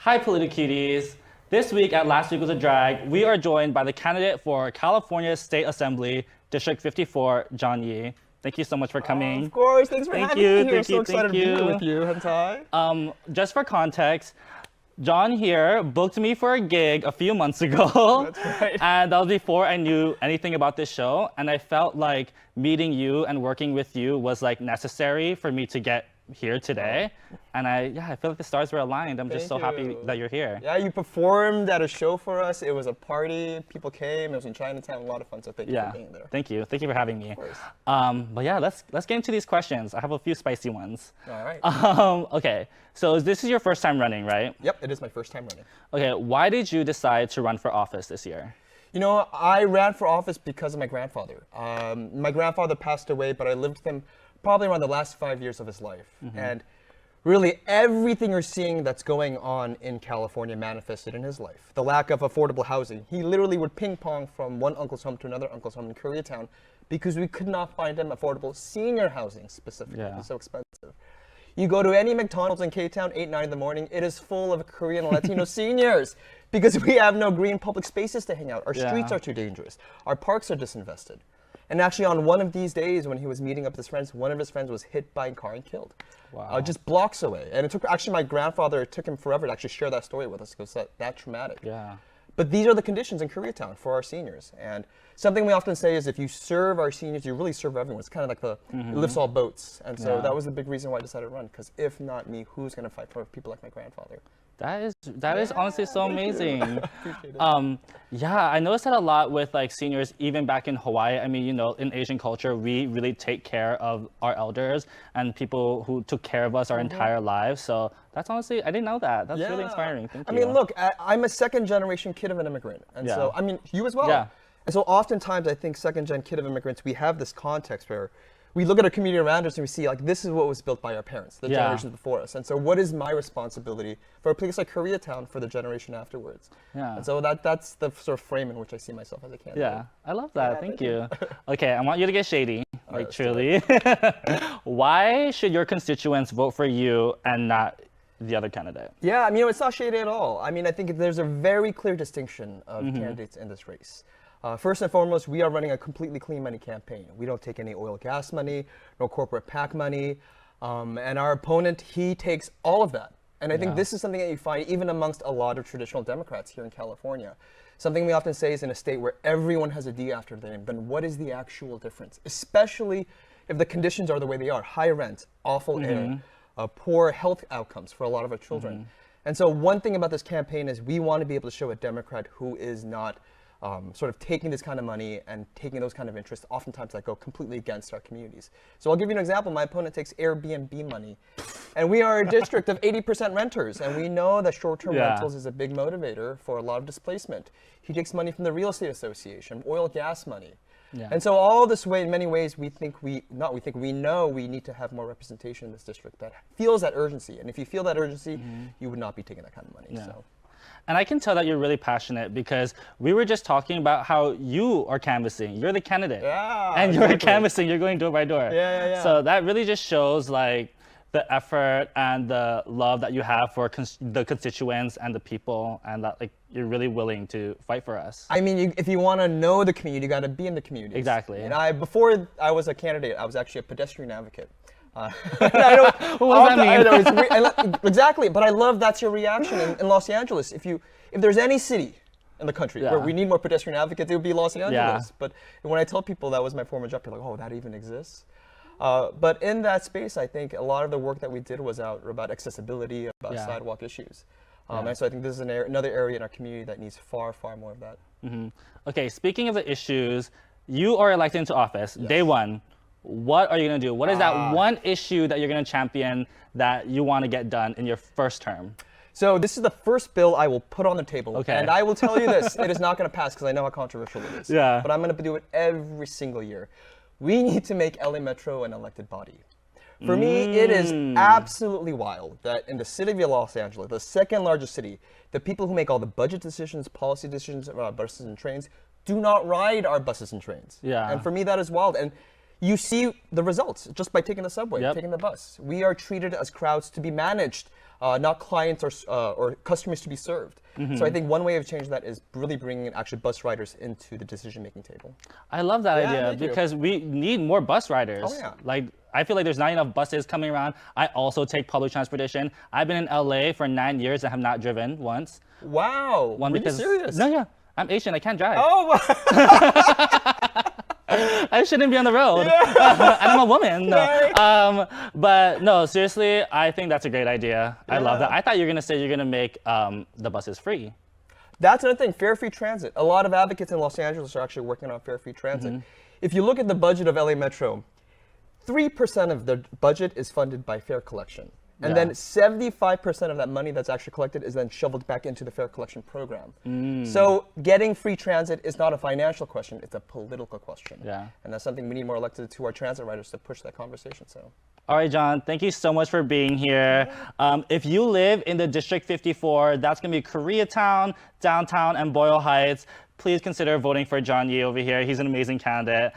Hi, Politicuties. This week at Last Week Was a Drag, we are joined by the candidate for California State Assembly, District 54, John Yee. Thank you so much for coming. Of course, thanks for having me here. Thank So you, excited to be here with you, Hen Thai. Just for context, John here booked me for a gig a few months ago. That's right. And that was before I knew anything about this show. And I felt like meeting you and working with you was like necessary for me to get here today. And I feel like the stars were aligned. I'm just so happy that you're here. Yeah, you performed at a show for us. It was a party. People came. It was in Chinatown. A lot of fun. So thank you for being there. Thank you. Thank you for having me. Of course. But yeah, let's get into these questions. I have a few spicy ones. All right. Okay, so this is your first time running, right? Yep, it is my first time running. Okay, why did you decide to run for office this year? You know, I ran for office because of my grandfather. My grandfather passed away, but I lived with him probably around the last 5 years of his life. And really everything you're seeing that's going on in California manifested in his life. The lack of affordable housing. He literally would ping pong from one uncle's home to another uncle's home in Koreatown because we could not find him affordable senior housing specifically. Yeah. It's so expensive. You go to any McDonald's in K-Town, 8, 9 in the morning, it is full of Korean and Latino seniors because we have no green public spaces to hang out. Our streets are too dangerous. Our parks are disinvested. And actually on one of these days when he was meeting up with his friends, one of his friends was hit by a car and killed. Wow. Just blocks away. And it took, actually my grandfather, it took him forever to actually share that story with us because it's that traumatic. Yeah. But these are the conditions in Koreatown for our seniors. And something we often say is if you serve our seniors, you really serve everyone. It's kind of like it lifts all boats. And so that was the big reason why I decided to run. Because if not me, who's going to fight for people like my grandfather? That is honestly so amazing. Appreciate it. Yeah, I noticed that a lot with like seniors, even back in Hawaii. I mean, you know, in Asian culture, we really take care of our elders and people who took care of us our entire lives. So that's honestly, I didn't know that. That's really inspiring. Thank you. I mean, look, I'm a second generation kid of an immigrant. And so, I mean, you as well. Yeah. And so oftentimes I think second gen kid of immigrants, we have this context where we look at our community around us and we see like this is what was built by our parents, the generations before us. And so what is my responsibility for a place like Koreatown for the generation afterwards? Yeah. And so that's the sort of frame in which I see myself as a candidate. Yeah, I love that. Thank you. Okay, I want you to get shady, like right, truly. Why should your constituents vote for you and not the other candidate? Yeah, I mean, it's not shady at all. I mean, I think there's a very clear distinction of candidates in this race. First and foremost, we are running a completely clean money campaign. We don't take any oil gas money, no corporate PAC money. And our opponent, he takes all of that. And I think this is something that you find even amongst a lot of traditional Democrats here in California. Something we often say is in a state where everyone has a D after their name, then what is the actual difference? Especially if the conditions are the way they are, high rent, awful air, poor health outcomes for a lot of our children. And so one thing about this campaign is we want to be able to show a Democrat who is not sort of taking this kind of money and taking those kind of interests, oftentimes that go completely against our communities. So I'll give you an example. My opponent takes Airbnb money. And we are a district of 80% renters. And we know that short-term rentals is a big motivator for a lot of displacement. He takes money from the Real Estate Association, oil, gas money. And so all this way, in many ways, we know we need to have more representation in this district that feels that urgency. And if you feel that urgency, you would not be taking that kind of money. So. And I can tell that you're really passionate because we were just talking about how you are canvassing. You're the candidate. Yeah, and you're canvassing, you're going door by door. Yeah. So that really just shows like the effort and the love that you have for the constituents and the people, and that like you're really willing to fight for us. I mean, if you want to know the community, you got to be in the community. Exactly. And before I was a candidate, I was actually a pedestrian advocate. What does that mean? Exactly, but I love that's your reaction in Los Angeles. If there's any city in the country where we need more pedestrian advocates, it would be Los Angeles. But when I tell people that was my former job, they're like, oh, that even exists? But in that space, I think a lot of the work that we did was about accessibility, about sidewalk issues. And so I think this is another area in our community that needs far, far more of that. Okay, speaking of the issues, you are elected into office, day one. What are you going to do? What is that one issue that you're going to champion that you want to get done in your first term? So this is the first bill I will put on the table. Okay. And I will tell you this, it is not going to pass because I know how controversial it is. Yeah. But I'm going to do it every single year. We need to make LA Metro an elected body. For me, it is absolutely wild that in the city of Los Angeles, the second largest city, the people who make all the budget decisions, policy decisions about buses and trains do not ride our buses and trains. Yeah. And for me, that is wild. And you see the results just by taking the subway, Yep. taking the bus. We are treated as crowds to be managed, not clients or customers to be served. So I think one way of changing that is really bringing actually bus riders into the decision-making table. I love that Yeah, idea thank you. because we need more bus riders. Oh, yeah. Like, I feel like there's not enough buses coming around. I also take public transportation. I've been in LA for 9 years and have not driven once. Wow, One really because serious? no, yeah, I'm Asian. I can't drive. Oh, I shouldn't be on the road. And I'm a woman. No. Right. But no, seriously, I think that's a great idea. I love Yeah. that. I thought you were gonna say you're gonna make the buses free. That's another thing, fare-free transit. A lot of advocates in Los Angeles are actually working on fare-free transit. If you look at the budget of LA Metro, 3% of the budget is funded by fare collection. And Yeah. then 75% of that money that's actually collected is then shoveled back into the fare collection program. So getting free transit is not a financial question, it's a political question. Yeah. And that's something we need more elected to our transit riders to push that conversation. So. All right, John, thank you so much for being here. If you live in the District 54, that's going to be Koreatown, Downtown, and Boyle Heights. Please consider voting for John Yee over here. He's an amazing candidate.